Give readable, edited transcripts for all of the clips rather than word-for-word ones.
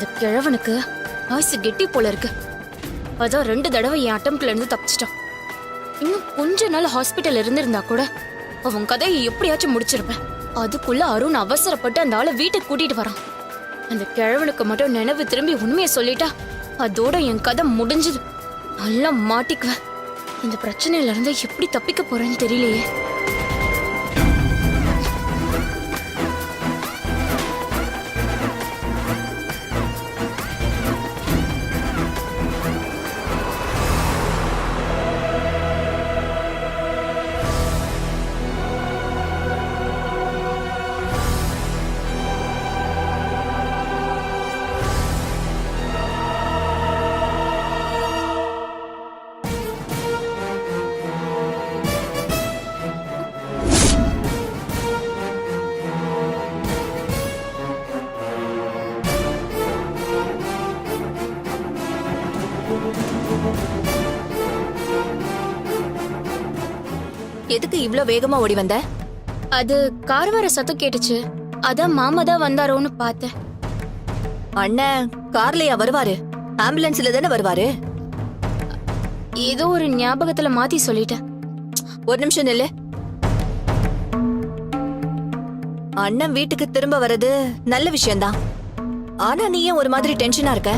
அந்த கிழவனுக்கு ஆயுசு கெட்டி போல இருக்கு. அதான் 2 தடவை என் அட்டம்ப்ட்ல இருந்து தப்பிச்சிட்டான். இன்னும் கொஞ்ச நாள் ஹாஸ்பிட்டல் இருந்திருந்தா கூட அவன் கதையை எப்படியாச்சும் முடிச்சிருப்பேன். அதுக்குள்ள அருண் அவசரப்பட்டு அந்த ஆளை வீட்டுக்கு கூட்டிட்டு வரான். அந்த கிழவனுக்கு மட்டும் நினைவு திரும்பி உண்மையை சொல்லிட்டா அதோட என் கதை முடிஞ்சது. நல்லா மாட்டிக்குவேன். இந்த பிரச்சனையில இருந்து எப்படி தப்பிக்க போறேன்னு தெரியலையே. எதுக்கு இவ்ளோ வேகமா ஓடி வந்த? அது கார் வர சத்தம் கேட்டுச்சு. அதான் மாமா தான் வந்தாரோன்னு பார்த்தேன். அண்ணன் கார்லயா வருவாரு? ஆம்புலன்ஸ்ல தானே வருவாரு. ஏதோ ஒரு ஞாபகத்துல மாத்தி சொல்லிட்டேன். ஒரு நிமிஷம் நில்லு. அண்ணன் வீட்டுக்கு திரும்ப வர்றது நல்ல விஷயம்தான். ஆனா நீ ஏன் ஒரு மாதிரி டென்ஷனா இருக்க?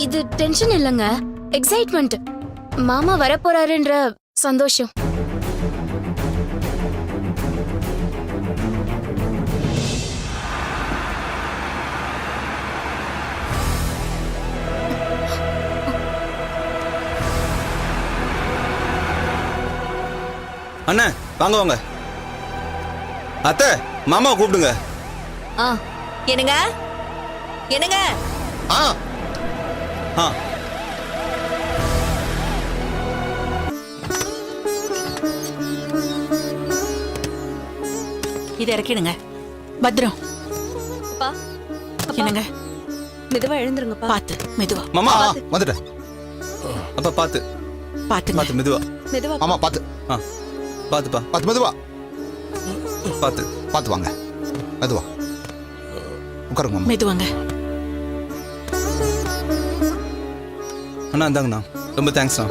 இது டென்ஷன் இல்லைங்க, எக்ஸைட்மெண்ட். மாமா வரப்போறாருன்ற சந்தோஷம். அண்ணா வாங்க வாங்க. அத்தை மாமாவை கூப்பிடுங்க. என்னங்க என்னங்க? ஆ ஆ இதை இறக்கிடுங்க. பத்ரம். அப்பா என்னங்க? மெதுவா எழுந்துருங்கப்பா. பாத்து மெதுவா. மாமா வந்துட்டேன். அப்பா பாத்து பாத்துங்க. பாத்து மெதுவா. மெதுவா ஆமா பாத்து. ஆ பாத்துப்பா. பாத்து மெதுவா. பாத்து பாத்து வாங்க. மெதுவா உட்காருங்க மாமா. மெதுவாங்க. அண்ணா இந்தாங்கண்ணா. ரொம்ப தேங்க்ஸ்ண்ணா.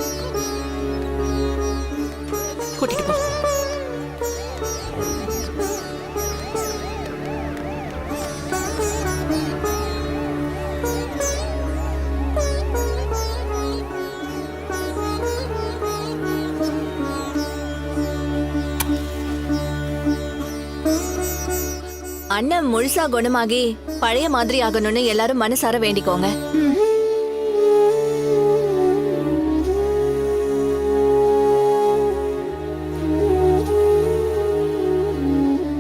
கூட்டிட்டு போ. அண்ணன் முழுசா குணமாகி பழைய மாதிரி ஆகணும்னு எல்லாரும் மனசார வேண்டிக்கோங்க.